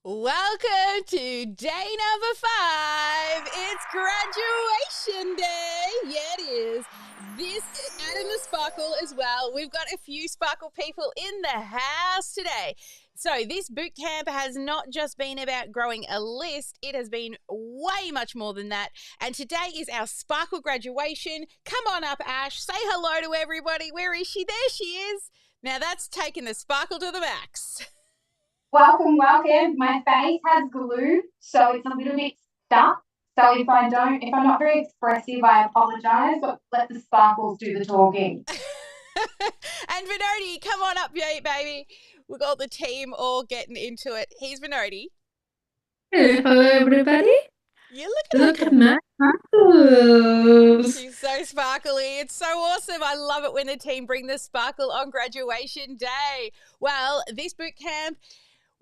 Welcome to day number 5. It's graduation day. Yeah, it is. Adding the sparkle as well. We've got a few sparkle people in the house today. So this boot camp has not just been about growing a list. It has been way much more than that. And today is our sparkle graduation. Come on up, Ash. Say hello to everybody. Where is she? There she is. Now that's taking the sparkle to the max. Welcome. My face has glue, so it's a little bit stuck. So if I'm not very expressive, I apologise, but let the sparkles do the talking. And Vinodi, come on up, baby. We've got the team all getting into it. Here's Vinodi. Hello, everybody. You Look at my sparkles. She's so sparkly. It's so awesome. I love it when the team bring the sparkle on graduation day. Well, this boot camp,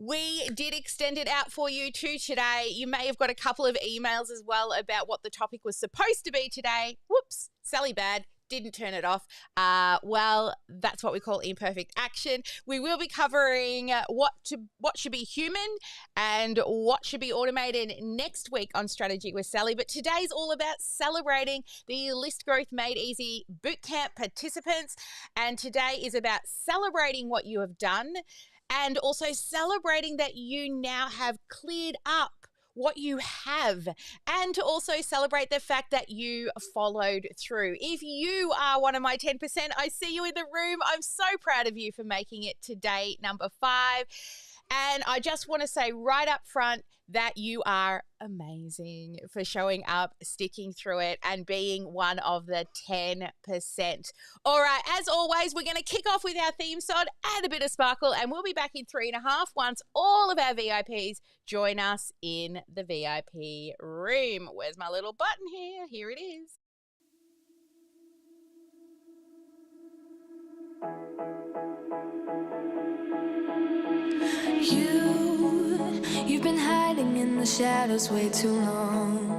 we did extend it out for you too today. You may have got a couple of emails as well about what the topic was supposed to be today. Whoops, Sally bad. Didn't turn it off. Well, that's what we call imperfect action. We will be covering what should be human and what should be automated next week on Strategy with Sally. But today's all about celebrating the List Growth Made Easy Bootcamp participants. And today is about celebrating what you have done and also celebrating that you now have cleared up what you have, and to also celebrate the fact that you followed through. If you are one of my 10%, I see you in the room. I'm so proud of you for making it to day number 5. And I just want to say right up front that you are amazing for showing up, sticking through it, and being one of the 10%. All right, as always, we're going to kick off with our theme song, add a bit of sparkle, and we'll be back in 3.5 once all of our VIPs join us in the VIP room. Where's my little button here? Here it is. You've been hiding in the shadows way too long.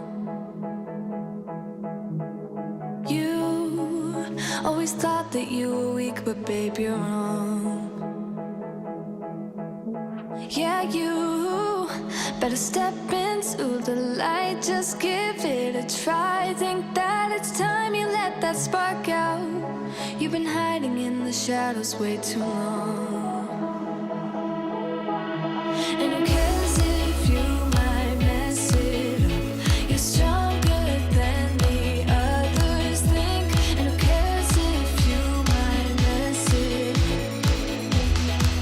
You always thought that you were weak, but babe, you're wrong. Yeah, you better step into the light, just give it a try. Think that it's time you let that spark out. You've been hiding in the shadows way too long. And who cares if you might mess it up? You're stronger than the others think. And who cares if you might mess it up?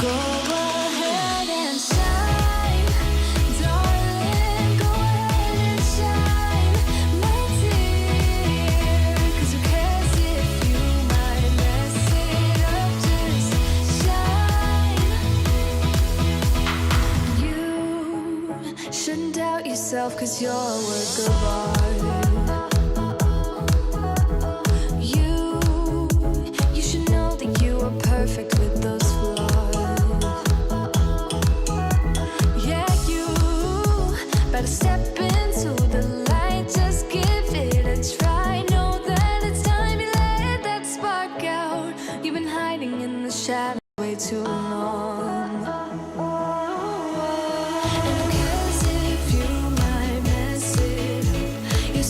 Go ahead and shine, darling. Go ahead and shine, my dear. 'Cause who cares if you might mess it up? Just shine. You shouldn't doubt yourself, 'cause you're a work of art. You should know that you are perfect with those flaws. Yeah, you better step into the light, just give it a try. Know that it's time you let that spark out. You've been hiding in the shadows way too long. And who cares if you might mess it up? You're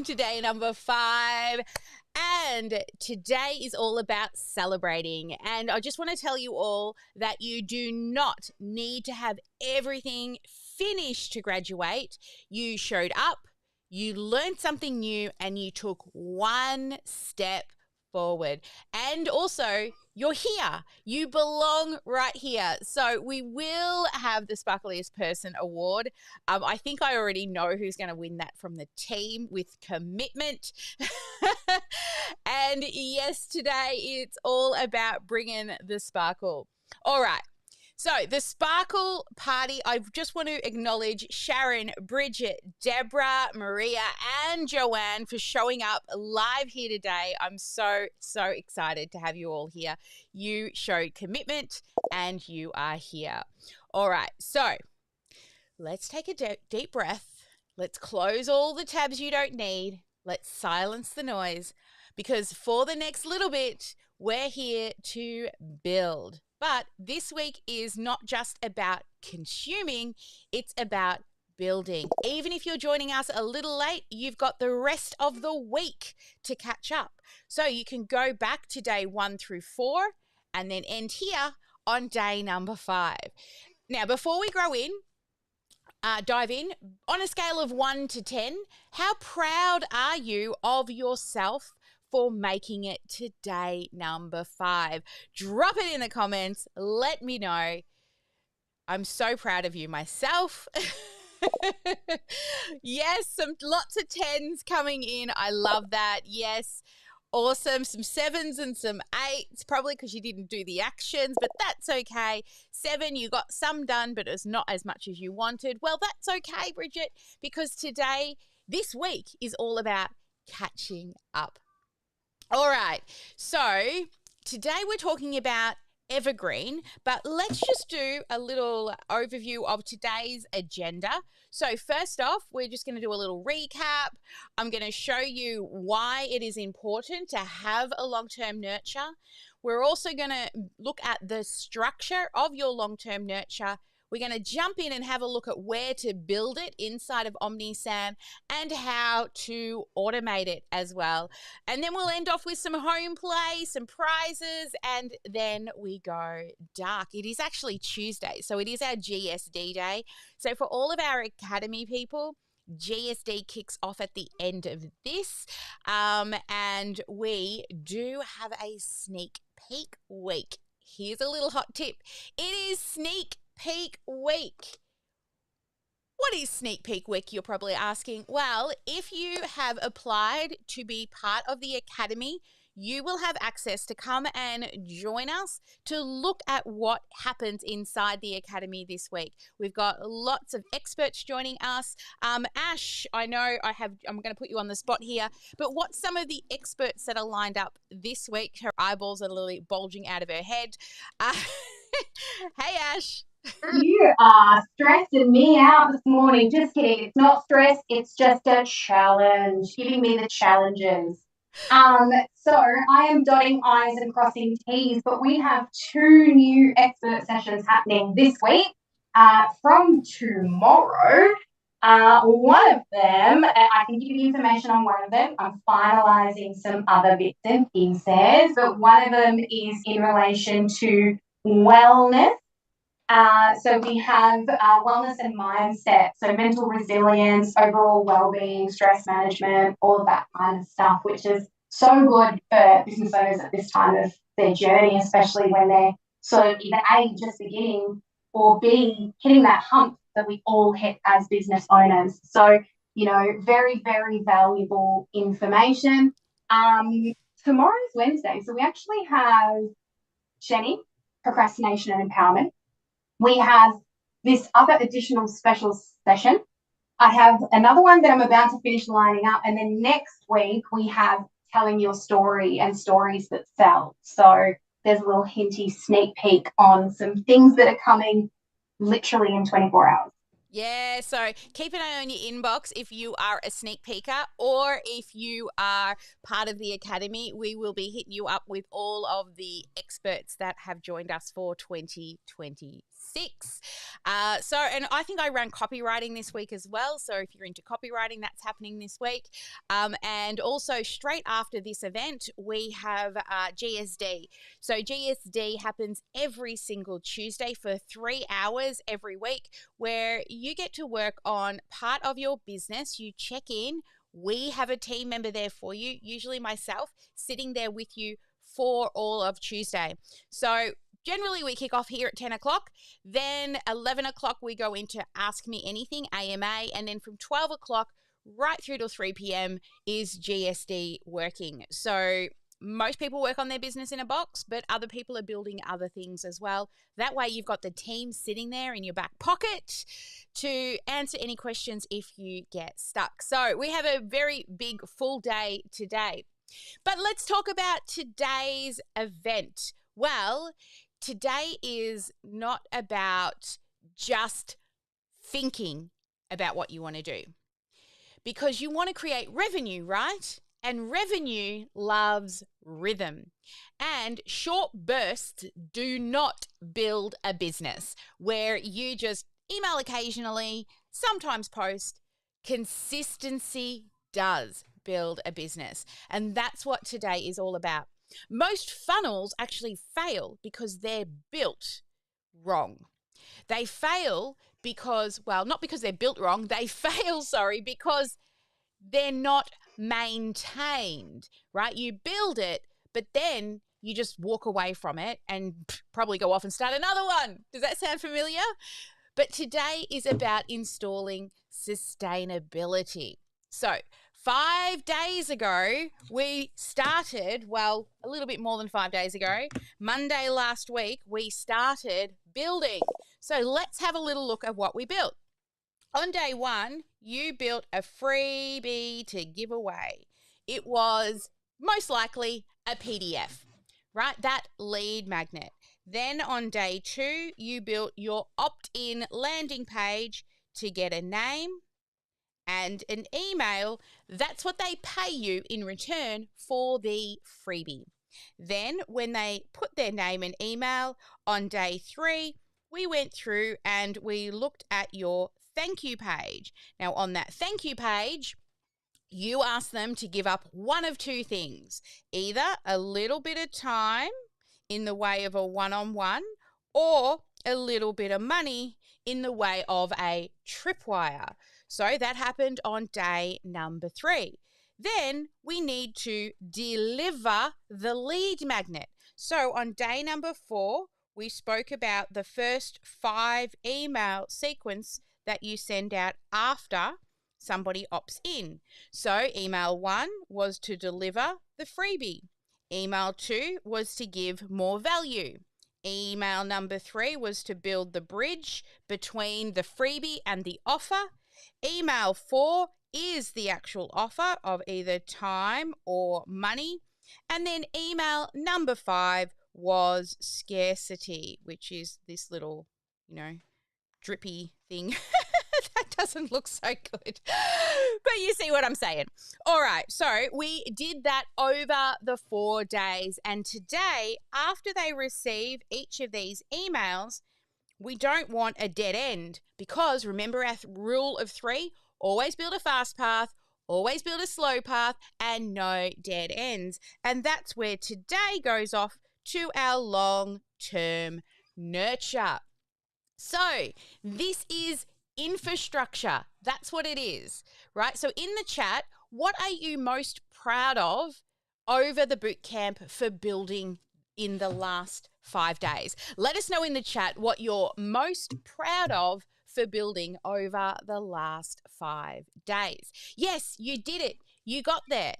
to day number 5. And today is all about celebrating. And I just want to tell you all that you do not need to have everything finished to graduate. You showed up, you learned something new, and you took one step forward. And also, you're here. You belong right here. So we will have the Sparkliest Person Award. I think I already know who's going to win that from the team with commitment. And yes, today it's all about bringing the sparkle. All right. So the Sparkle Party, I just want to acknowledge Sharon, Bridget, Deborah, Maria, and Joanne for showing up live here today. I'm so excited to have you all here. You showed commitment and you are here. All right, so let's take a deep breath. Let's close all the tabs you don't need. Let's silence the noise because for the next little bit, we're here to build. But this week is not just about consuming, it's about building. Even if you're joining us a little late, you've got the rest of the week to catch up. So you can go back to day 1 through 4 and then end here on day number 5. Now, before we dive in, on a scale of 1 to 10, how proud are you of yourself for making it to day number 5? Drop it in the comments. Let me know. I'm so proud of you myself. Yes, lots of 10s coming in. I love that. Yes. Awesome. Some 7s and some 8s, probably because you didn't do the actions, but that's okay. 7, you got some done, but it's not as much as you wanted. Well, that's okay, Bridget, because this week is all about catching up. All right, so today we're talking about evergreen, but let's just do a little overview of today's agenda. So first off, we're just going to do a little recap. I'm going to show you why it is important to have a long-term nurture. We're also going to look at the structure of your long-term nurture. We're going to jump in and have a look at where to build it inside of OmniSAM and how to automate it as well. And then we'll end off with some home play, some prizes, and then we go dark. It is actually Tuesday, so it is our GSD day. So for all of our Academy people, GSD kicks off at the end of this, and we do have a sneak peek week. Here's a little hot tip. It is sneak peek week. What is sneak peek week, you're probably asking? Well, if you have applied to be part of the Academy, you will have access to come and join us to look at what happens inside the Academy this week. We've got lots of experts joining us. Ash, I know I'm going to put you on the spot here, but what's some of the experts that are lined up this week? Her eyeballs are literally bulging out of her head. Hey, Ash. You are stressing me out this morning. Just kidding. It's not stress. It's just a challenge. Giving me the challenges. So I am dotting I's and crossing T's, but we have 2 new expert sessions happening this week. From tomorrow, one of them, I can give you information on one of them. I'm finalising some other bits and pieces, but one of them is in relation to wellness. So we have wellness and mindset, so mental resilience, overall well-being, stress management, all of that kind of stuff, which is so good for business owners at this time of their journey, especially when they're sort of either A, just beginning, or B, hitting that hump that we all hit as business owners. So, very, very valuable information. Tomorrow's Wednesday, so we actually have Jenny, procrastination and empowerment. We have this other additional special session. I have another one that I'm about to finish lining up. And then next week, we have telling your story and stories that sell. So there's a little hinty sneak peek on some things that are coming literally in 24 hours. Yeah, so keep an eye on your inbox if you are a sneak peeker or if you are part of the academy. We will be hitting you up with all of the experts that have joined us for 2026. And I think I ran copywriting this week as well. So if you're into copywriting, that's happening this week. And also straight after this event, we have GSD. So GSD happens every single Tuesday for 3 hours every week, where you get to work on part of your business. You check in. We have a team member there for you, usually myself, sitting there with you for all of Tuesday. So generally we kick off here at 10 o'clock. Then 11 o'clock we go into Ask Me Anything, AMA. And then from 12 o'clock right through till 3 p.m. is GSD working. So most people work on their business in a box, but other people are building other things as well. That way you've got the team sitting there in your back pocket to answer any questions if you get stuck. So we have a very big full day today. But let's talk about today's event. Well, today is not about just thinking about what you want to do, because you want to create revenue, right? And revenue loves rhythm. And short bursts do not build a business where you just email occasionally, sometimes post. Consistency does build a business. And that's what today is all about. Most funnels actually fail because they're built wrong. They fail because, well, not because they're built wrong. They fail, because they're not maintained, right? You build it, but then you just walk away from it and probably go off and start another one. Does that sound familiar? But today is about installing sustainability. So 5 days ago, we started, well, a little bit more than 5 days ago, Monday last week, we started building. So let's have a little look at what we built. On day one, you built a freebie to give away. It was most likely a PDF, right? That lead magnet. Then on day two, you built your opt-in landing page to get a name and an email. That's what they pay you in return for the freebie. Then when they put their name and email on day three, we went through and we looked at your thank you page. Now on that thank you page, you ask them to give up one of two things, either a little bit of time in the way of a one-on-one or a little bit of money in the way of a tripwire. So that happened on day number 3. Then we need to deliver the lead magnet. So on day number 4, we spoke about the first 5 email sequence that you send out after somebody opts in. So email 1 was to deliver the freebie. Email 2 was to give more value. Email number 3 was to build the bridge between the freebie and the offer. Email 4 is the actual offer of either time or money. And then email number 5 was scarcity, which is this little, drippy thing. That doesn't look so good. But you see what I'm saying. All right, so we did that over the 4 days. And today, after they receive each of these emails, we don't want a dead end, because remember our rule of 3, always build a fast path, always build a slow path, and no dead ends. And that's where today goes off to our long-term nurture. So this is infrastructure. That's what it is, right? So in the chat, what are you most proud of over the bootcamp for building in the last 5 days? Let us know in the chat what you're most proud of for building over the last 5 days. Yes, you did it. You got there,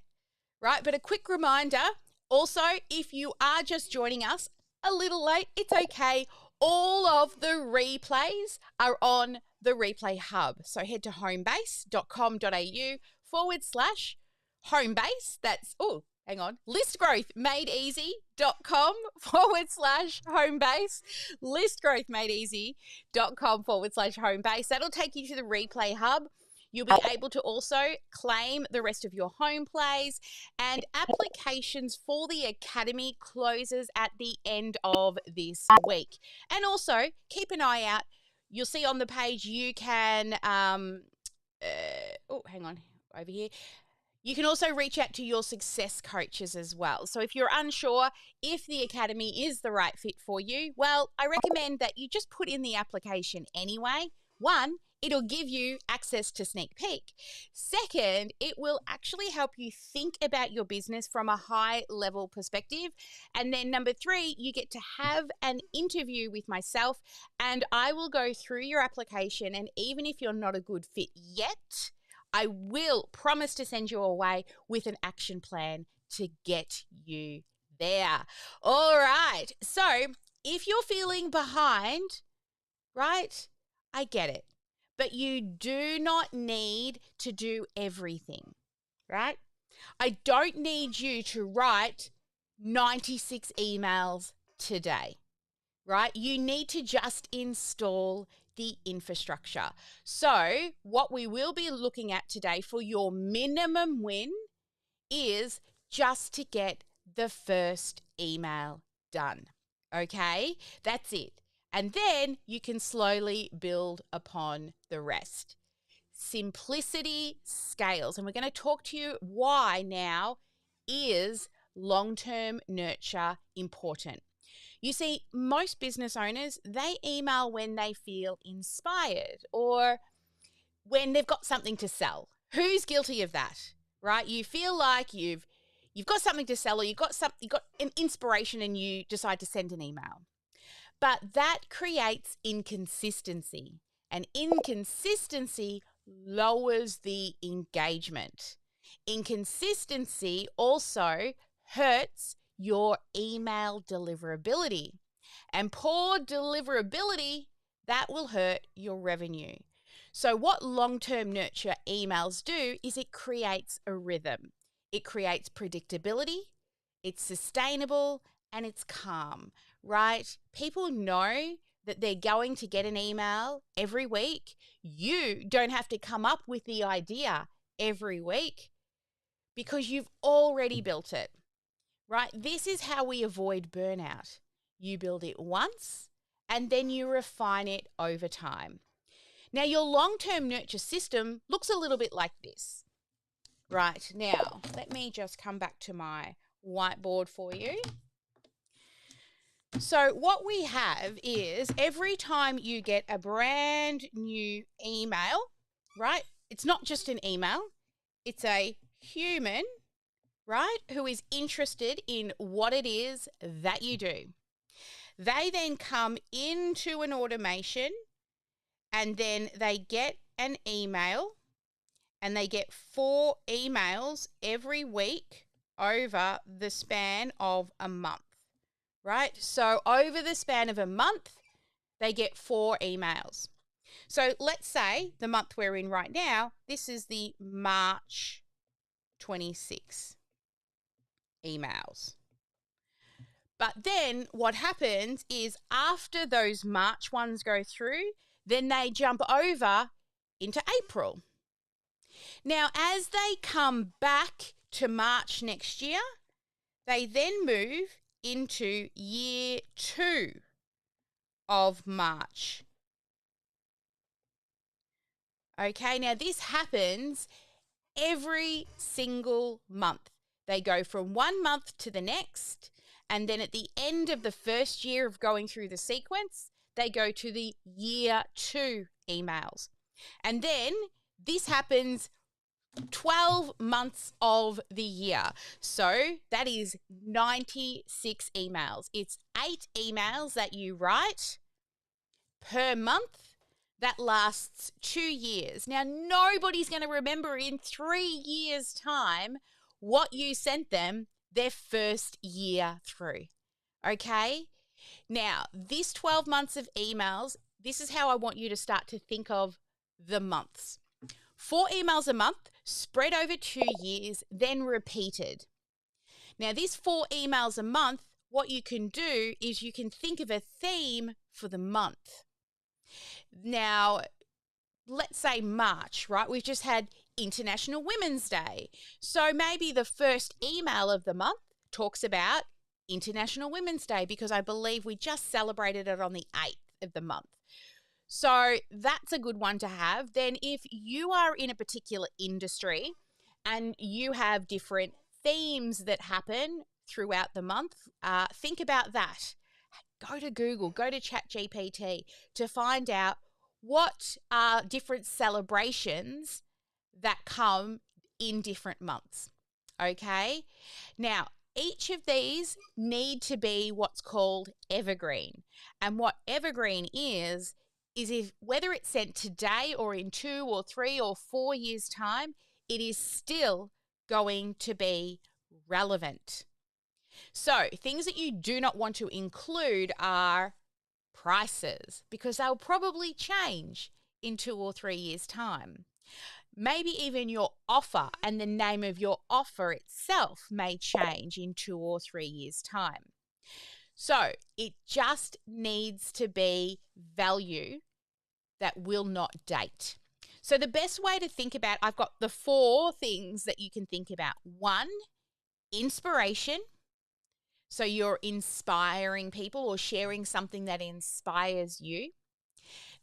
right? But a quick reminder, also, if you are just joining us a little late, it's okay. All of the replays are on the Replay Hub. So head to homebase.com.au/homebase. That's, listgrowthmadeeasy.com/home base. Listgrowthmadeeasy.com/home base. That'll take you to the replay hub. You'll be able to also claim the rest of your home plays, and applications for the Academy closes at the end of this week. And also, keep an eye out. You'll see on the page you can, over here. You can also reach out to your success coaches as well. So if you're unsure if the Academy is the right fit for you, well, I recommend that you just put in the application anyway. One, it'll give you access to sneak peek. Second, it will actually help you think about your business from a high level perspective. And then number three, you get to have an interview with myself, and I will go through your application. And even if you're not a good fit yet, I will promise to send you away with an action plan to get you there. All right. So if you're feeling behind, right, I get it. But you do not need to do everything, right? I don't need you to write 96 emails today, right? You need to just install the infrastructure. So what we will be looking at today for your minimum win is just to get the first email done. Okay, that's it. And then you can slowly build upon the rest. Simplicity scales. And we're going to talk to you why now is long-term nurture important. You see, most business owners, they email when they feel inspired or when they've got something to sell. Who's guilty of that, right? You feel like you've got something to sell, or you've got an inspiration and you decide to send an email. But that creates inconsistency, and inconsistency lowers the engagement. Inconsistency also hurts your email deliverability, and poor deliverability, that will hurt your revenue. So what long-term nurture emails do is it creates a rhythm. It creates predictability, it's sustainable, and it's calm, right? People know that they're going to get an email every week. You don't have to come up with the idea every week because you've already built it, right? This is how we avoid burnout. You build it once and then you refine it over time. Now, your long-term nurture system looks a little bit like this. Right, now, let me just come back to my whiteboard for you. So what we have is every time you get a brand new email, right? It's not just an email. It's a human, right, who is interested in what it is that you do. They then come into an automation and then they get an email, and they get 4 emails every week over the span of a month, right? So over the span of a month, they get 4 emails. So let's say the month we're in right now, this is the March 26 emails. But then what happens is after those March ones go through, then they jump over into April. Now, as they come back to March next year, they then move into year 2 of March. Okay, now this happens every single month. They go from one month to the next, and then at the end of the first year of going through the sequence, they go to the year 2 emails. And then this happens 12 months of the year. So that is 96 emails. It's 8 emails that you write per month. That lasts 2 years. Now, nobody's going to remember in 3 years' time what you sent them their first year through. Okay? Now, this 12 months of emails, this is how I want you to start to think of the months. 4 emails a month, spread over 2 years, then repeated. Now, these 4 emails a month, what you can do is you can think of a theme for the month. Now, let's say March, right? We've just had International Women's Day. So maybe the first email of the month talks about International Women's Day, because I believe we just celebrated it on the 8th of the month. So that's a good one to have. Then if you are in a particular industry and you have different themes that happen throughout the month, think about that. Go to Google, go to ChatGPT to find out what are different celebrations that come in different months. Okay? Now, each of these need to be what's called evergreen. And what evergreen is if whether it's sent today or in 2 or 3 or 4 years' time, it is still going to be relevant. So things that you do not want to include are prices, because they'll probably change in 2 or 3 years' time. Maybe even your offer and the name of your offer itself may change in 2 or 3 years' time. So it just needs to be value that will not date. So the best way to think about, I've got the 4 things that you can think about. 1, inspiration. So you're inspiring people or sharing something that inspires you.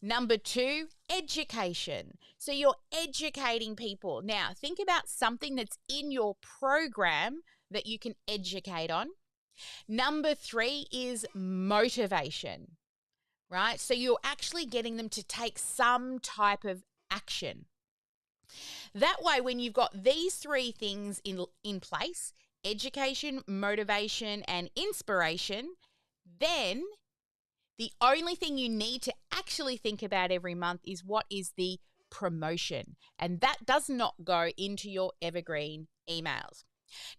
Number 2, education. So you're educating people. Now, think about something that's in your program that you can educate on. Number 3 is motivation, right? So you're actually getting them to take some type of action. That way, when you've got these 3 things in place, education, motivation, and inspiration, then the only thing you need to actually think about every month is what is the promotion. And that does not go into your evergreen emails.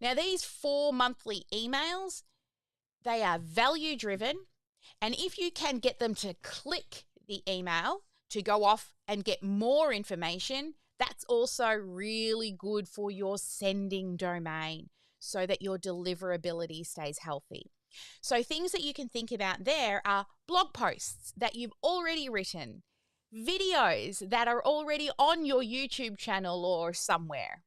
Now, these 4 monthly emails, they are value driven. And if you can get them to click the email to go off and get more information, that's also really good for your sending domain so that your deliverability stays healthy. So things that you can think about there are blog posts that you've already written, videos that are already on your YouTube channel or somewhere.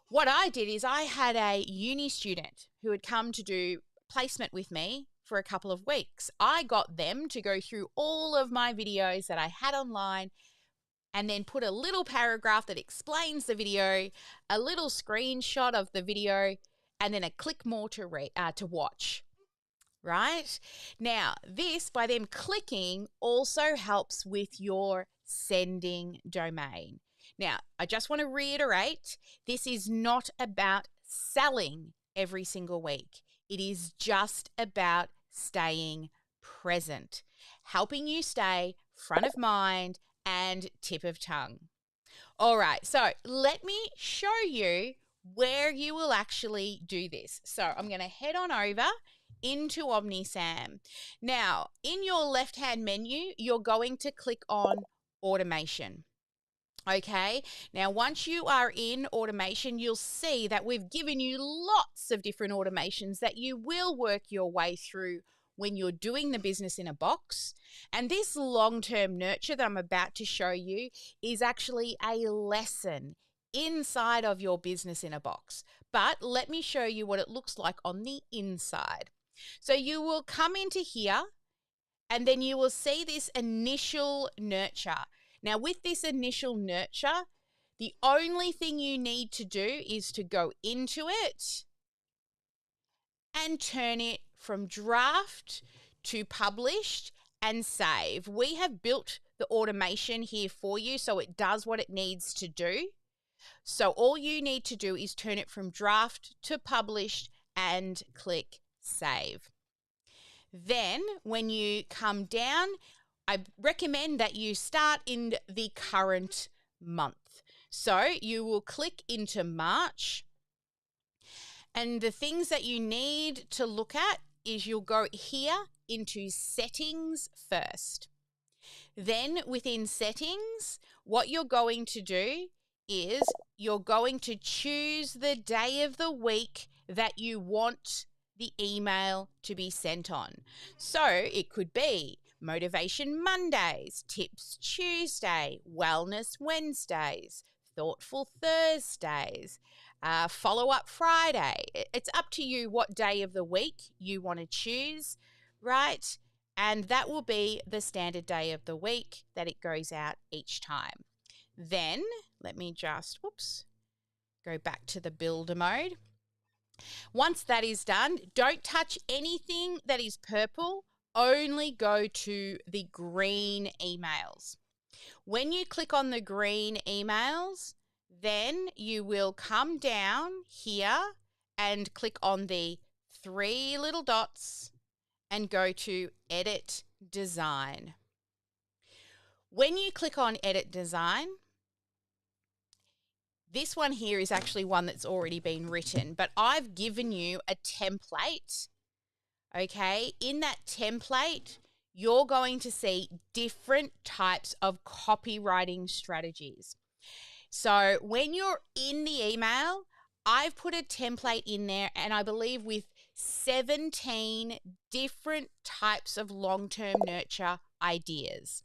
What I did is I had a uni student who had come to do placement with me for a couple of weeks. I got them to go through all of my videos that I had online and then put a little paragraph that explains the video, a little screenshot of the video, and then a click more to watch. Right? Now, this, by them clicking, also helps with your sending domain. Now, I just want to reiterate, this is not about selling every single week. It is just about staying present, helping you stay front of mind and tip of tongue. All right, so let me show you where you will actually do this. So I'm going to head on over into OmniSAM. Now, in your left-hand menu, you're going to click on automation. Okay, now once you are in automation, you'll see that we've given you lots of different automations that you will work your way through when you're doing the business in a box. And this long-term nurture that I'm about to show you is actually a lesson inside of your business in a box. But let me show you what it looks like on the inside. So you will come into here and then you will see this initial nurture. Now, with this initial nurture, the only thing you need to do is to go into it and turn it from draft to published and save. We have built the automation here for you so it does what it needs to do. So all you need to do is turn it from draft to published and click save. Then when you come down, I recommend that you start in the current month. So you will click into March, and the things that you need to look at is you'll go here into settings first. Then within settings, what you're going to do is you're going to choose the day of the week that you want the email to be sent on. So it could be Motivation Mondays, Tips Tuesday, Wellness Wednesdays, Thoughtful Thursdays, Follow-up Friday. It's up to you what day of the week you want to choose, right? And that will be the standard day of the week that it goes out each time. Then, let me just, go back to the builder mode. Once that is done, don't touch anything that is purple, only go to the green emails. When you click on the green emails, then you will come down here and click on the 3 little dots and go to Edit Design. When you click on Edit Design, this one here is actually one that's already been written, but I've given you a template, okay? In that template, you're going to see different types of copywriting strategies. So when you're in the email, I've put a template in there, and I believe with 17 different types of long-term nurture ideas.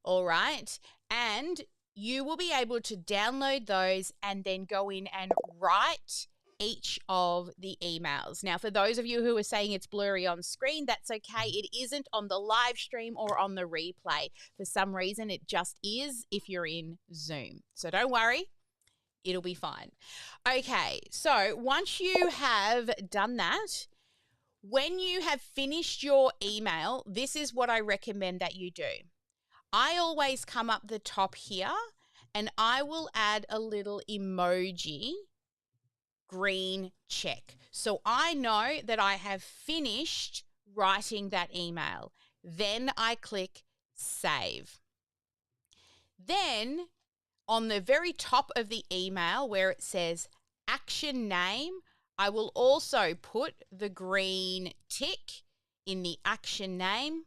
All right. And you will be able to download those and then go in and write each of the emails. Now, for those of you who are saying it's blurry on screen, that's okay. It isn't on the live stream or on the replay. For some reason, it just is if you're in Zoom. So don't worry. It'll be fine. Okay, so once you have done that, when you have finished your email, this is what I recommend that you do. I always come up the top here and I will add a little emoji, green check. So I know that I have finished writing that email. Then I click save. Then on the very top of the email where it says action name, I will also put the green tick in the action name,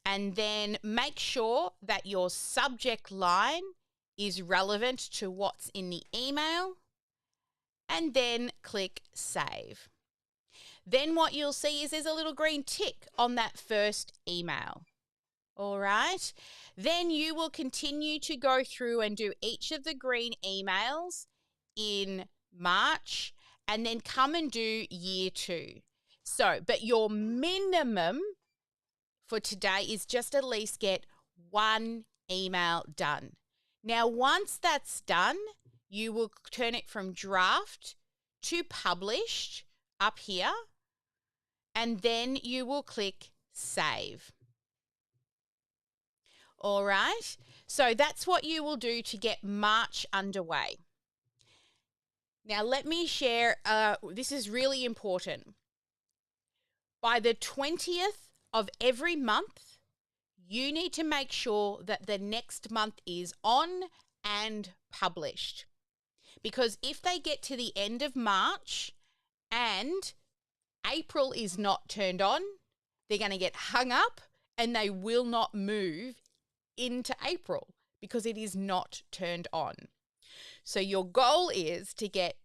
and then make sure that your subject line is relevant to what's in the email, and then click save. Then what you'll see is there's a little green tick on that first email. All right. Then you will continue to go through and do each of the green emails in March, and then come and do year 2. So, but your minimum for today is just at least get 1 email done. Now, once that's done, you will turn it from draft to published up here, and then you will click save. All right, so that's what you will do to get March underway. Now, let me share, this is really important. By the 20th of every month, you need to make sure that the next month is on and published. Because if they get to the end of March and April is not turned on, they're going to get hung up and they will not move into April because it is not turned on. So your goal is to get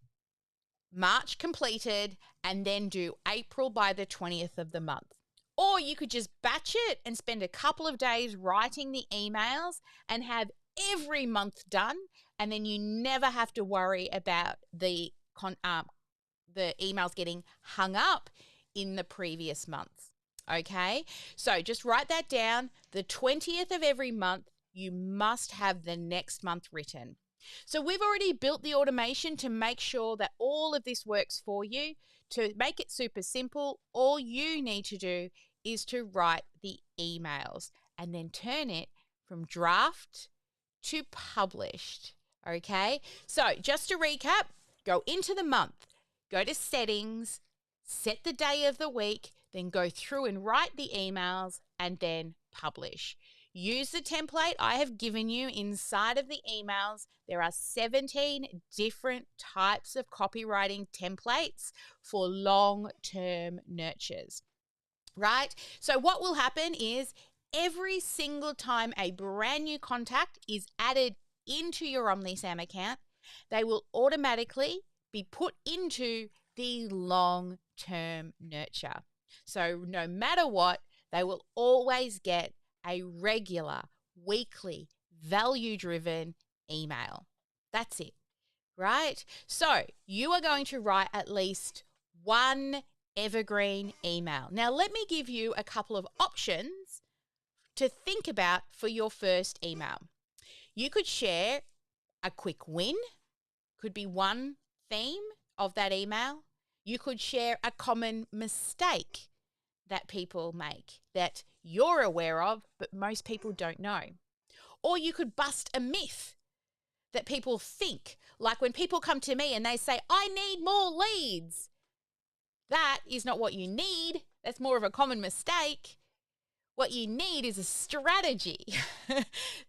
March completed and then do April by the 20th of the month. Or you could just batch it and spend a couple of days writing the emails and have every month done, and then you never have to worry about the emails getting hung up in the previous months. Okay, so just write that down. The 20th of every month, you must have the next month written. So we've already built the automation to make sure that all of this works for you. To make it super simple, all you need to do is to write the emails and then turn it from draft to published. Okay, so just to recap, go into the month, go to settings, set the day of the week, then go through and write the emails and then publish. Use the template I have given you inside of the emails. There are 17 different types of copywriting templates for long-term nurtures, right? So what will happen is every single time a brand new contact is added into your OmniSAM account, they will automatically be put into the long-term nurture. So no matter what, they will always get a regular, weekly, value-driven email. That's it, right? So you are going to write at least one evergreen email. Now, let me give you a couple of options to think about for your first email. You could share a quick win, could be one theme of that email. You could share a common mistake that people make that you're aware of, but most people don't know. Or you could bust a myth that people think, like when people come to me and they say, I need more leads. That is not what you need. That's more of a common mistake. What you need is a strategy.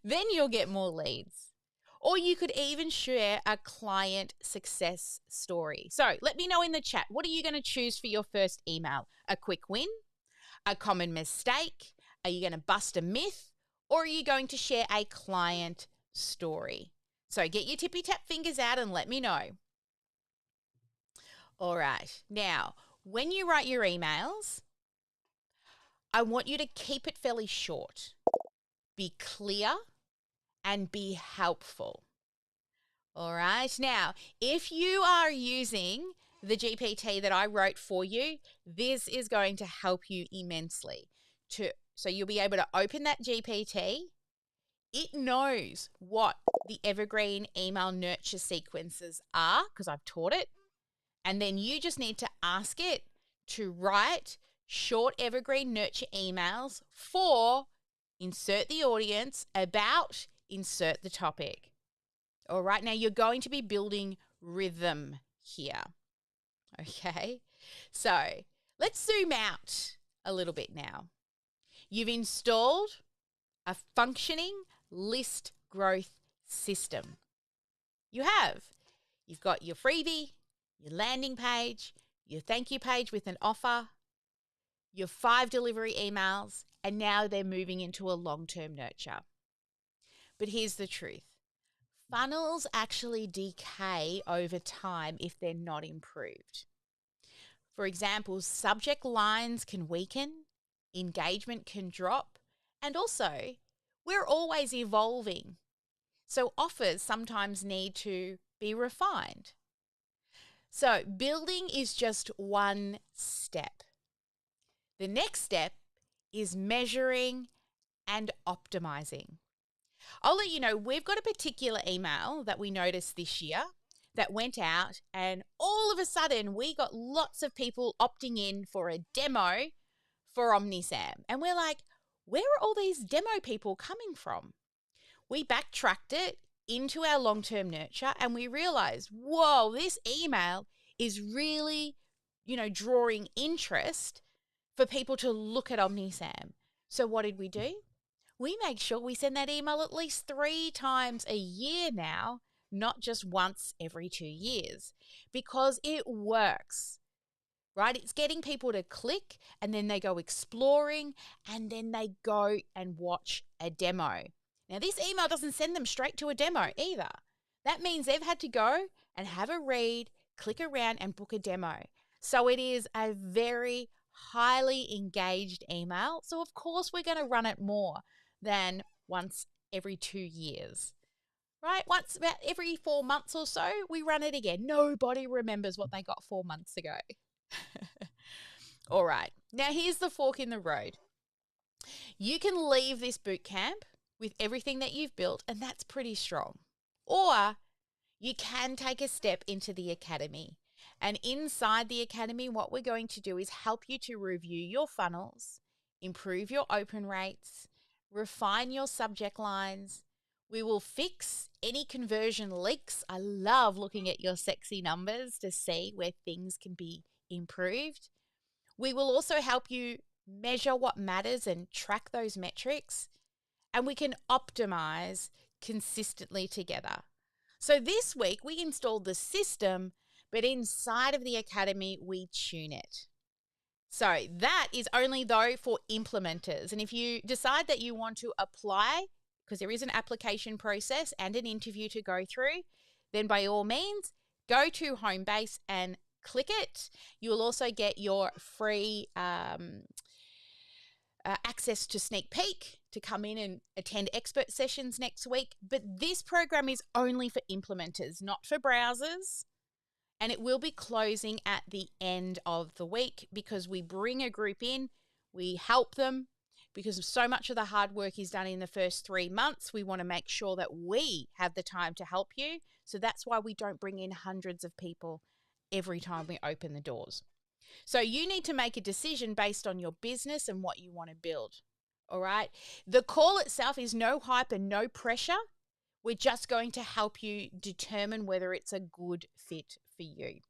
Then you'll get more leads. Or you could even share a client success story. So let me know in the chat, what are you going to choose for your first email? A quick win? A common mistake? Are you going to bust a myth? Or are you going to share a client story? So get your tippy tap fingers out and let me know. All right. Now, when you write your emails, I want you to keep it fairly short. Be clear and be helpful. All right. Now, if you are using the GPT that I wrote for you, this is going to help you immensely. So you'll be able to open that GPT. It knows what the evergreen email nurture sequences are because I've taught it. And then you just need to ask it to write short evergreen nurture emails for insert the audience, about, insert the topic. All right, now you're going to be building rhythm here. Okay, so let's zoom out a little bit now. You've installed a functioning list growth system. You have. You've got your freebie, your landing page, your thank you page with an offer, your 5 delivery emails, and now they're moving into a long-term nurture. But here's the truth. Funnels actually decay over time if they're not improved. For example, subject lines can weaken, engagement can drop, and also we're always evolving. So offers sometimes need to be refined. So building is just one step. The next step is measuring and optimizing. I'll let you know, we've got a particular email that we noticed this year that went out, and all of a sudden we got lots of people opting in for a demo for OmniSAM. And we're like, where are all these demo people coming from? We backtracked it into our long-term nurture and we realized, whoa, this email is really, drawing interest for people to look at OmniSAM. So what did we do? We make sure we send that email at least 3 times a year now, not just once every 2 years, because it works, right? It's getting people to click and then they go exploring and then they go and watch a demo. Now, this email doesn't send them straight to a demo either. That means they've had to go and have a read, click around and book a demo. So it is a very highly engaged email. So of course we're going to run it more than once every 2 years, right? Once about every 4 months or so, we run it again. Nobody remembers what they got 4 months ago. All right. Now here's the fork in the road. You can leave this boot camp with everything that you've built, and that's pretty strong. Or you can take a step into the academy. And inside the academy, what we're going to do is help you to review your funnels, improve your open rates, refine your subject lines. We will fix any conversion leaks. I love looking at your sexy numbers to see where things can be improved. We will also help you measure what matters and track those metrics. And we can optimize consistently together. So this week we installed the system, but inside of the academy we tune it. So that is only though for implementers. And if you decide that you want to apply because there is an application process and an interview to go through, then by all means, go to Homebase and click it. You will also get your free access to sneak peek to come in and attend expert sessions next week. But this program is only for implementers, not for browsers. And it will be closing at the end of the week because we bring a group in, we help them, because so much of the hard work is done in the first 3 months. We want to make sure that we have the time to help you. So that's why we don't bring in hundreds of people every time we open the doors. So you need to make a decision based on your business and what you want to build. All right. The call itself is no hype and no pressure. We're just going to help you determine whether it's a good fit for you.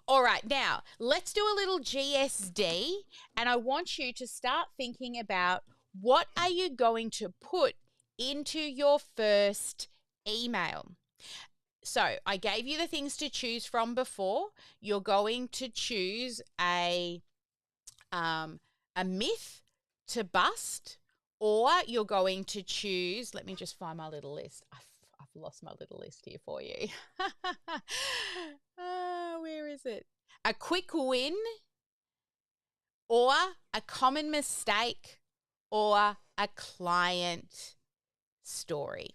All right. Now, let's do a little GSD, and I want you to start thinking about what are you going to put into your first email. So I gave you the things to choose from before. You're going to choose a myth to bust, or you're going to choose, let me just find my little list. I've lost my little list here for you. Where is it? A quick win, or a common mistake, or a client story.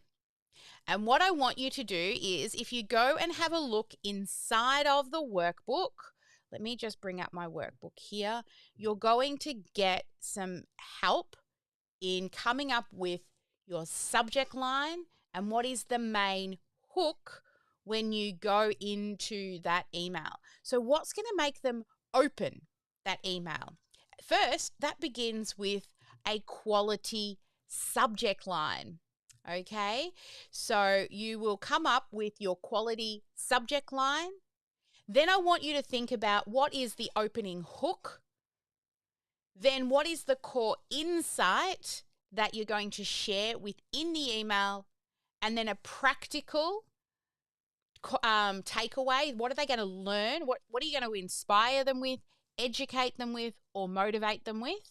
And what I want you to do is, if you go and have a look inside of the workbook, let me just bring up my workbook here. You're going to get some help in coming up with your subject line and what is the main hook when you go into that email. So what's going to make them open that email? First, that begins with a quality subject line. Okay, so you will come up with your quality subject line. Then I want you to think about what is the opening hook. Then what is the core insight that you're going to share within the email? And then a practical takeaway. What are they going to learn? What are you going to inspire them with, educate them with, or motivate them with?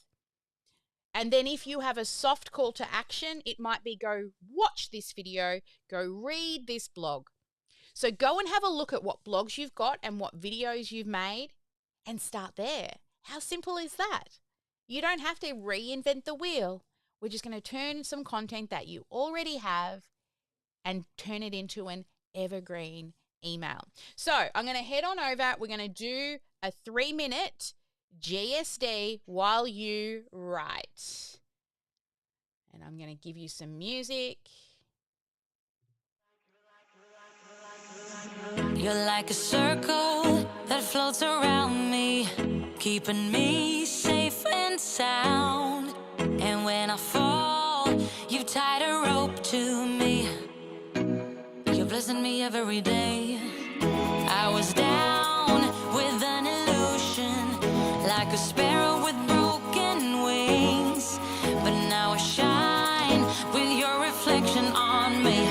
And then if you have a soft call to action, it might be go watch this video, go read this blog. So go and have a look at what blogs you've got and what videos you've made and start there. How simple is that? You don't have to reinvent the wheel. We're just going to turn some content that you already have and turn it into an evergreen email. So I'm going to head on over. We're going to do a 3-minute GSD while you write. And I'm going to give you some music. You're like a circle that floats around me, keeping me safe and sound. And when I fall, you've tied a rope to me. You're blessing me every day. I was down with an illusion, like a sparrow with broken wings, but now I shine with your reflection on me.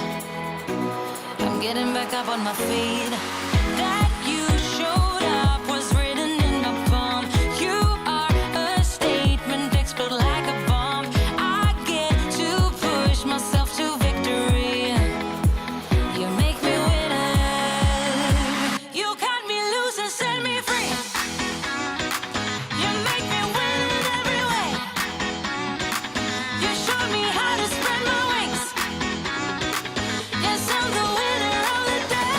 I'm getting back up on my feet. That you showed up was written in my palm. You are a statement, explode like a bomb. I get to push myself to victory. You make me winner. You cut me loose and set me free. You make me win in every way. You showed me how to spread my wings. Yes, I'm the winner of the day.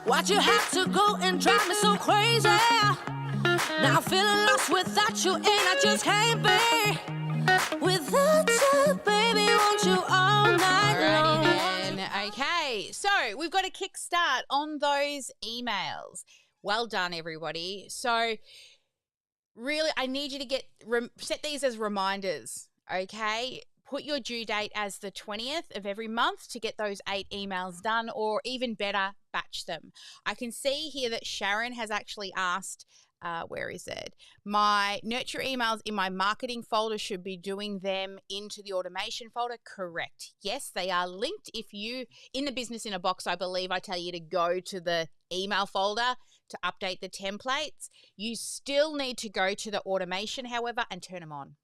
Why'd you have to go and drive me so crazy? Now I'm feeling lost without you, and I just can't be without you, baby. Want you all night long. Alrighty then. Okay, so we've got a kickstart on those emails. Well done, everybody. So really, I need you to set these as reminders, okay? Put your due date as the 20th of every month to get those 8 emails done, or even better, batch them. I can see here that Sharon has actually asked, where is it? My nurture emails in my marketing folder, should be doing them into the automation folder. Correct. Yes, they are linked. If you, in the business in a box, I believe I tell you to go to the email folder to update the templates. You still need to go to the automation, however, and turn them on.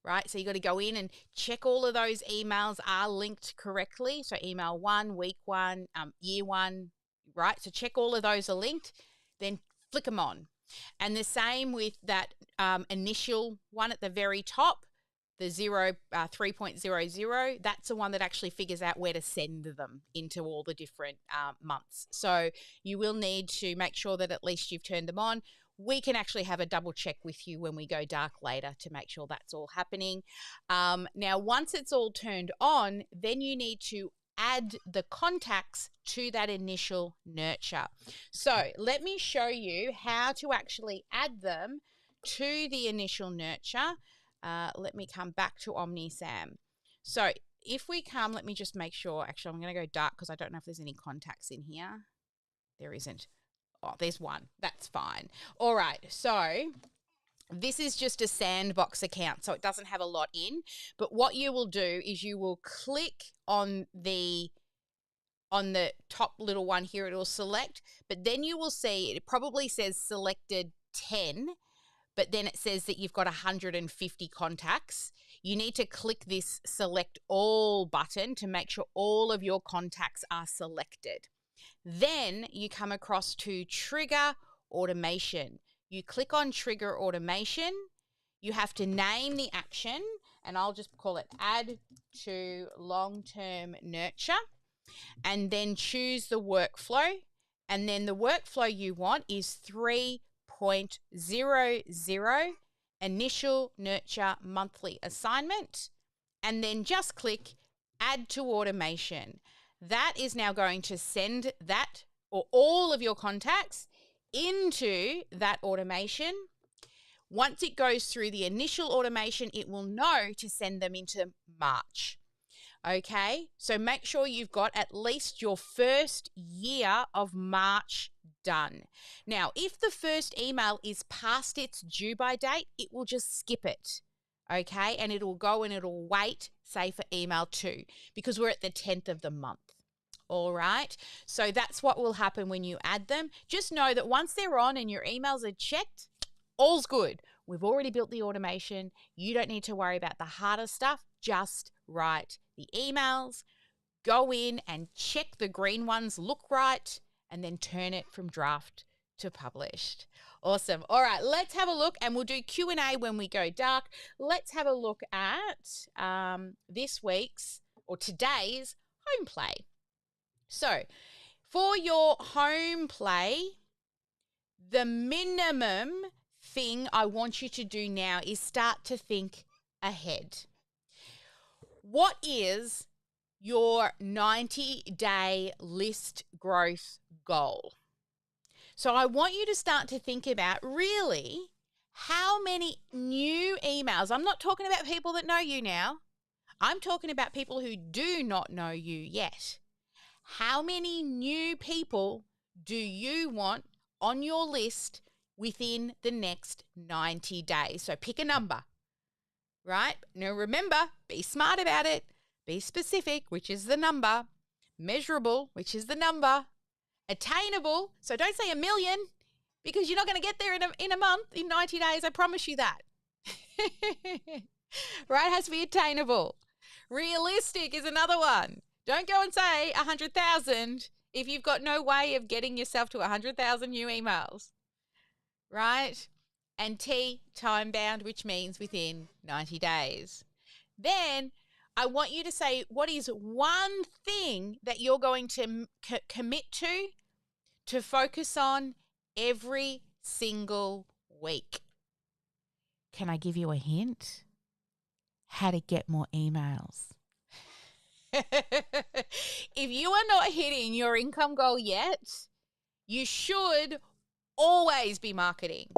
Right, so you got to go in and check all of those emails are linked correctly. So email 1, week 1, year 1, right? So check all of those are linked, then flick them on. And the same with that initial one at the very top, the 3.00. That's the one that actually figures out where to send them into all the different months. So you will need to make sure that at least you've turned them on. We can actually have a double check with you when we go dark later to make sure that's all happening. Now, once it's all turned on, then you need to add the contacts to that initial nurture. So let me show you how to actually add them to the initial nurture. Let me come back to OmniSAM. So if we come, let me just make sure. Actually, I'm going to go dark because I don't know if there's any contacts in here. There isn't. Oh, there's one. That's fine. All right. So this is just a sandbox account, so it doesn't have a lot in. But what you will do is you will click on the top little one here. It will select, but then you will see it probably says selected 10, but then it says that you've got 150 contacts. You need to click this select all button to make sure all of your contacts are selected. Then you come across to trigger automation. You click on trigger automation. You have to name the action, and I'll just call it add to long-term nurture, and then choose the workflow. And then the workflow you want is 3.00 initial nurture monthly assignment, and then just click add to automation. That is now going to send that or all of your contacts into that automation. Once it goes through the initial automation, it will know to send them into March. Okay, so make sure you've got at least your first year of March done. Now, if the first email is past its due by date, it will just skip it. Okay, and it'll go and it'll wait, say, for email 2, because we're at the 10th of the month. All right, so that's what will happen when you add them. Just know that once they're on and your emails are checked, all's good. We've already built the automation. You don't need to worry about the harder stuff. Just write the emails, go in and check the green ones look right, and then turn it from draft to published. Awesome. All right, let's have a look, and we'll do Q&A when we go dark. Let's have a look at this week's or today's home play. So for your home play, the minimum thing I want you to do now is start to think ahead. What is your 90-day list growth goal? So I want you to start to think about really how many new emails. I'm not talking about people that know you now. I'm talking about people who do not know you yet. How many new people do you want on your list within the next 90 days? So pick a number, right? Now remember, be smart about it. Be specific, which is the number. Measurable, which is the number. Attainable, so don't say 1 million, because you're not going to get there in a month, in 90 days, I promise you that. Right? It has to be attainable. Realistic is another one. Don't go and say 100,000 if you've got no way of getting yourself to 100,000 new emails, right? And T, time bound, which means within 90 days. Then I want you to say what is one thing that you're going to commit to focus on every single week. Can I give you a hint? How to get more emails. If you are not hitting your income goal yet, you should always be marketing.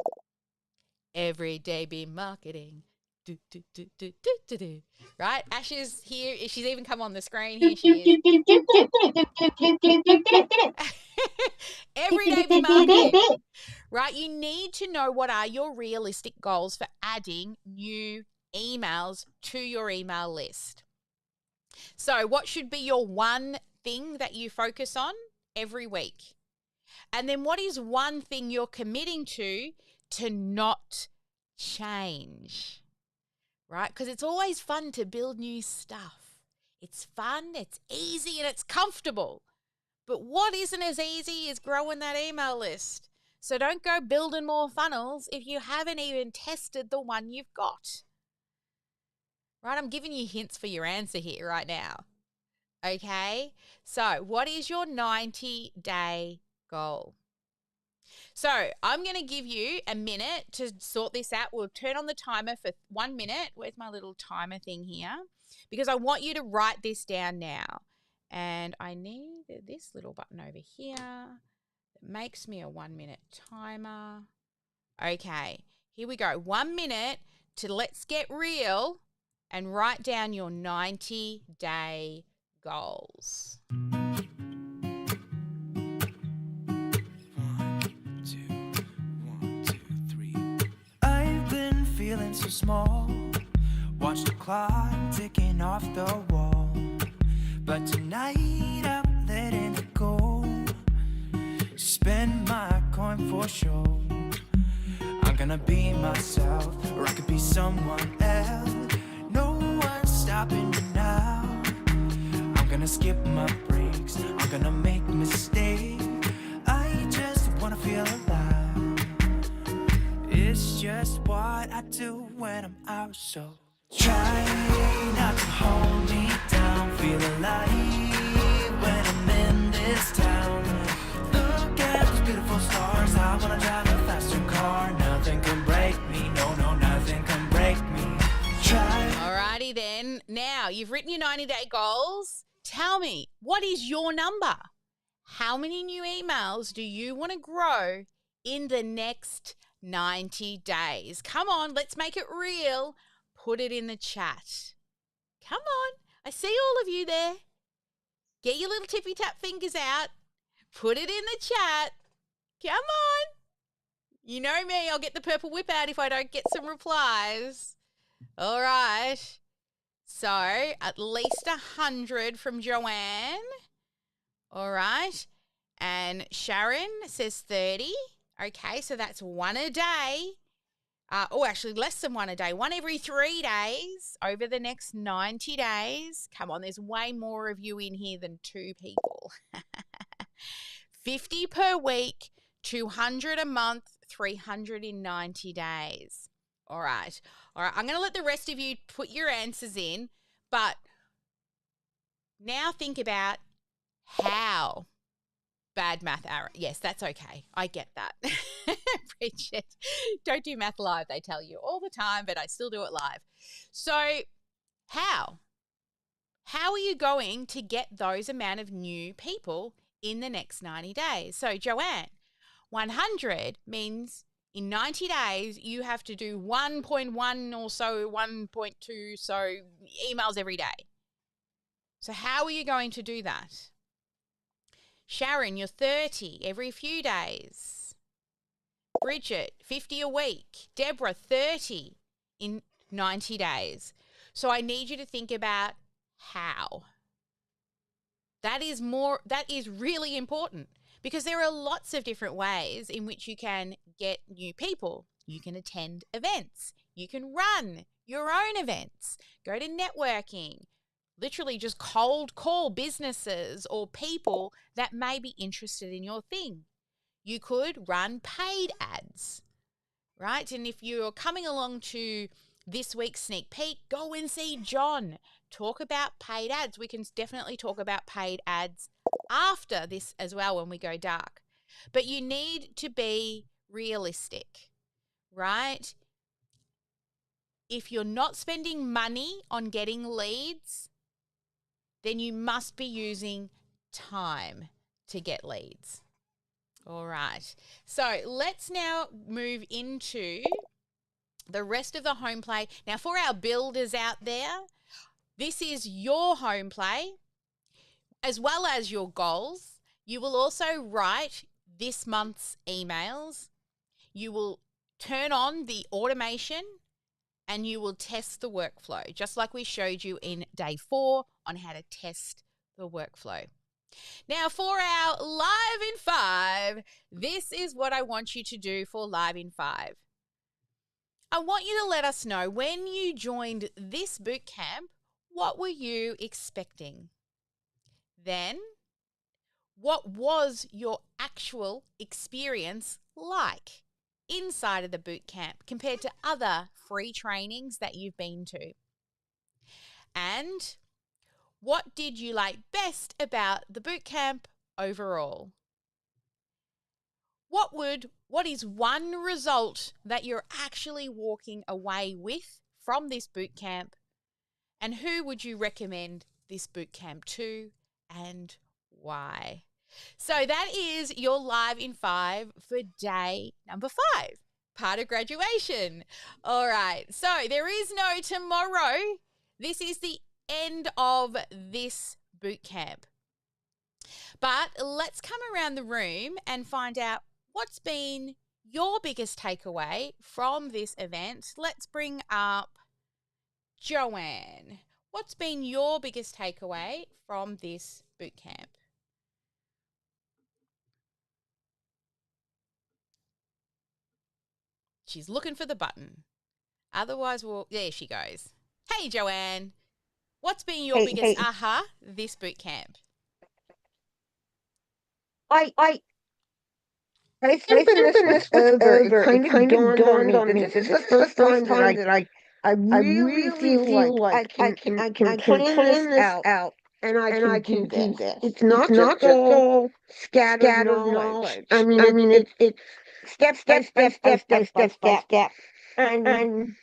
Every day be marketing. Do, do, do, do, do, do, do. Right? Ash is here. She's even come on the screen. Here she is. Every day be marketing. Right? You need to know what are your realistic goals for adding new emails to your email list. So what should be your one thing that you focus on every week? And then what is one thing you're committing to not change? Right? Because it's always fun to build new stuff. It's fun, it's easy, and it's comfortable. But what isn't as easy is growing that email list. So don't go building more funnels if you haven't even tested the one you've got. Right? I'm giving you hints for your answer here right now. Okay? So what is your 90-day goal? So I'm going to give you a minute to sort this out. We'll turn on the timer for 1 minute. Where's my little timer thing here? Because I want you to write this down now. And I need this little button over here that makes me a 1 minute timer. Okay, here we go. 1 minute to let's get real and write down your 90-day goals. Feeling so small, watch the clock ticking off the wall, but tonight I'm letting it go. Spend my coin for sure. I'm gonna be myself, or I could be someone else. No one's stopping me now. I'm gonna skip my breaks, I'm gonna make mistakes. I just wanna feel alive. It's just what I do when I'm out, so try not to hold me down. Feel alive when I'm in this town. Look at those beautiful stars. I wanna drive a faster car. Nothing can break me. No, nothing can break me. Try. Alrighty then. Now, you've written your 90-day goals. Tell me, what is your number? How many new emails do you want to grow in the next 90 days? Come on, let's make it real. Put it in the chat. Come on. I see all of you there. Get your little tippy tap fingers out. Put it in the chat. Come on. You know me, I'll get the purple whip out if I don't get some replies. All right. So, at least 100 from Joanne. All right. And Sharon says 30. Okay, so that's one a day. Actually, less than one a day. One every 3 days over the next 90 days. Come on, there's way more of you in here than 2 people. 50 per week, 200 a month, 300 in 90 days. All right. I'm going to let the rest of you put your answers in, but now think about how. Bad math, Aaron. Yes, that's okay. I get that. Bridget, don't do math live, they tell you all the time, but I still do it live. So how? How are you going to get those amount of new people in the next 90 days? So Joanne, 100 means in 90 days, you have to do 1.1 or so, 1.2 so emails every day. So how are you going to do that? Sharon, you're 30 every few days. Bridget, 50 a week. Deborah, 30 in 90 days. So I need you to think about how. That is really important because there are lots of different ways in which you can get new people. You can attend events. You can run your own events. Go to networking. Literally just cold call businesses or people that may be interested in your thing. You could run paid ads, right? And if you're coming along to this week's sneak peek, go and see John. talk about paid ads. We can definitely talk about paid ads after this as well when we go dark. But you need to be realistic, right? If you're not spending money on getting leads, then you must be using time to get leads. All right. So let's now move into the rest of the home play. Now, for our builders out there, this is your home play as well as your goals. You will also write this month's emails. You will turn on the automation and you will test the workflow, just like we showed you in day 4 on how to test the workflow. Now, for our Live in 5, this is what I want you to do for Live in 5. I want you to let us know when you joined this boot camp, what were you expecting? Then, what was your actual experience like inside of the boot camp compared to other free trainings that you've been to? And what did you like best about the boot camp overall? What is one result that you're actually walking away with from this boot camp? And who would you recommend this boot camp to and why? So that is your Live in 5 for day number 5, part of graduation. All right, so there is no tomorrow. This is the end of this boot camp. But let's come around the room and find out what's been your biggest takeaway from this event. Let's bring up Joanne. What's been your biggest takeaway from this boot camp? She's looking for the button. Otherwise, there she goes. Hey, Joanne. What's been your biggest aha this boot camp? I think when this was over, it kind of dawned on me that this is the first time that I really feel like I can plan this out and I can do this. It's not just all scattered knowledge. I mean, it's step by step. And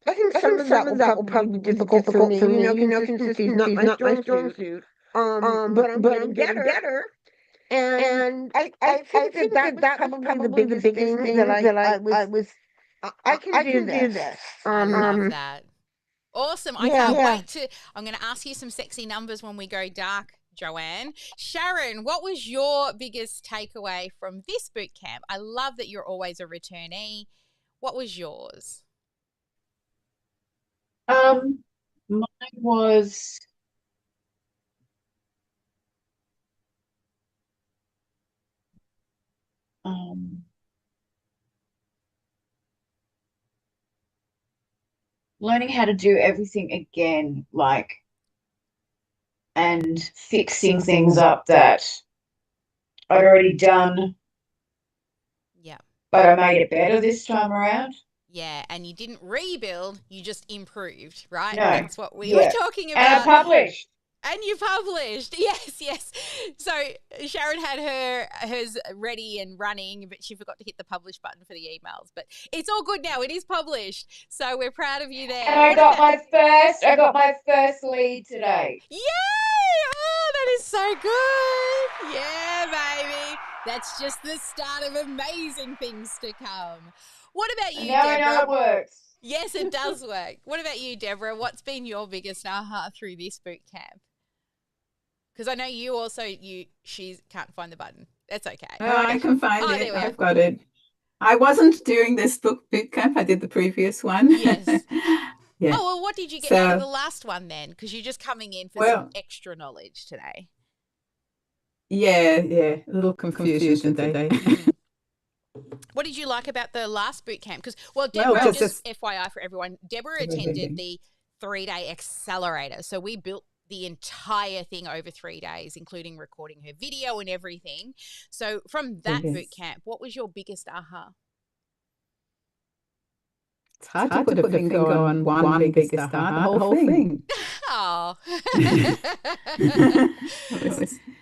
I think some of that will probably be difficult for me. Consistency is not my strong suit. But I'm getting better. And I think that was probably the biggest thing that I can do this. I love that. Awesome. I can't wait to, I'm going to ask you some sexy numbers when we go dark, Joanne. Sharon, what was your biggest takeaway from this boot camp? I love that you're always a returnee. What was yours? Mine was learning how to do everything again, and fixing things up that I'd already done. Yeah. But I made it better this time around. Yeah, and you didn't rebuild, you just improved, right? No. That's what we were talking about. And I published. And you published. Yes. So Sharon had hers ready and running, but she forgot to hit the publish button for the emails. But it's all good now. It is published. So we're proud of you there. And I got my first lead today. Yay! Oh, that is so good. Yeah, baby. That's just the start of amazing things to come. What about you, now Deborah? I know it works. Yes, it does work. What about you, Deborah? What's been your biggest aha through this boot camp? Because I know you also, she can't find the button. That's okay. Oh, I can find it. There we I've got it. I wasn't doing this boot camp. I did the previous one. Yes. Yeah. Oh, well, what did you get out of the last one then? Because you're just coming in for some extra knowledge today. Yeah. A little confusion today. What did you like about the last boot camp? Because, Deborah, just FYI for everyone, Deborah attended the 3-day accelerator. So we built the entire thing over 3 days, including recording her video and everything. So from that boot camp, what was your biggest aha? It's hard to put a finger on one biggest aha, the whole thing. Oh.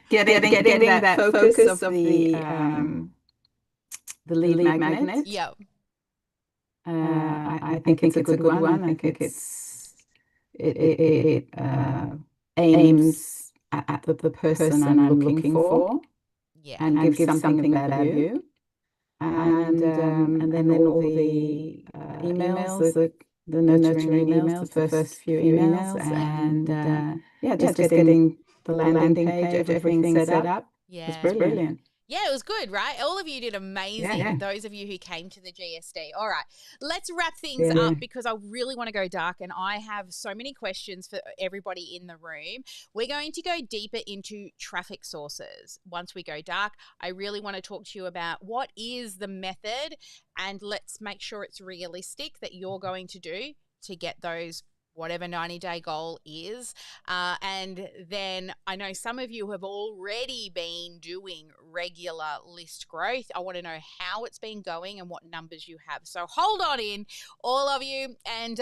Getting that focus of the lead magnet. Yep. I think it's a good one. I think it aims at the person I'm looking for, Yeah. and gives something of value. And then all the emails, the nurturing emails, the first few emails, and just getting the landing page, everything set up. Yeah. It's brilliant. Yeah, it was good, right? All of you did amazing. Yeah. Those of you who came to the GSD. All right, let's wrap things up because I really want to go dark and I have so many questions for everybody in the room. We're going to go deeper into traffic sources. Once we go dark, I really want to talk to you about what is the method, and let's make sure it's realistic that you're going to do to get those whatever 90-day goal is. And then I know some of you have already been doing regular list growth. I want to know how it's been going and what numbers you have. So hold on in, all of you. And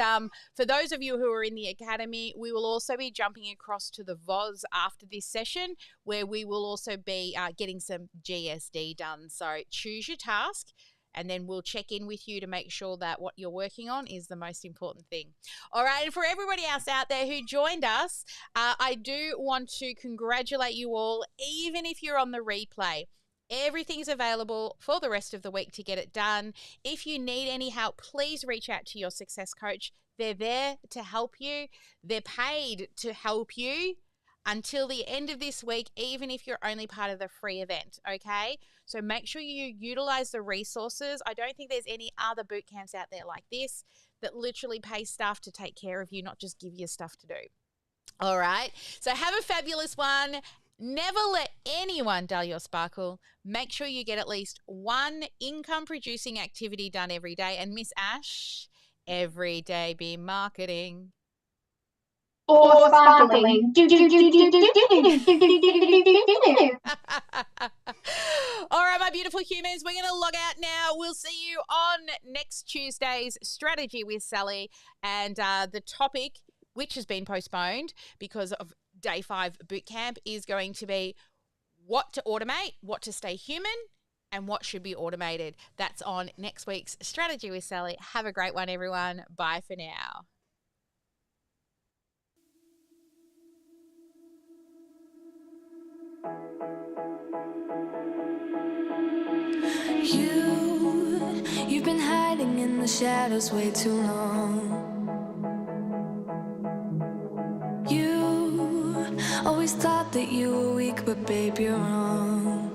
for those of you who are in the academy, we will also be jumping across to the VOZ after this session, where we will also be getting some GSD done. So choose your task, and then we'll check in with you to make sure that what you're working on is the most important thing. All right, and for everybody else out there who joined us, I do want to congratulate you all, even if you're on the replay. Everything's available for the rest of the week to get it done. If you need any help, please reach out to your success coach. They're there to help you. They're paid to help you until the end of this week, even if you're only part of the free event, okay? So make sure you utilize the resources. I don't think there's any other boot camps out there like this that literally pay staff to take care of you, not just give you stuff to do. All right? So have a fabulous one. Never let anyone dull your sparkle. Make sure you get at least one income-producing activity done every day. And Miss Ash, every day be marketing. Or sparkling. All right, my beautiful humans, we're going to log out now. We'll see you on next Tuesday's Strategy with Sally. And the topic, which has been postponed because of Day 5 bootcamp, is going to be what to automate, what to stay human, and what should be automated. That's on next week's Strategy with Sally. Have a great one, everyone. Bye for now. You've been hiding in the shadows way too long. You always thought that you were weak, but babe, you're wrong.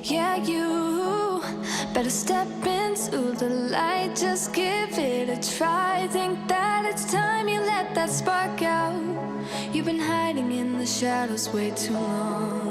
Yeah, you better step into the light, just give it a try. Think that it's time you let that spark out. You've been hiding in the shadows way too long.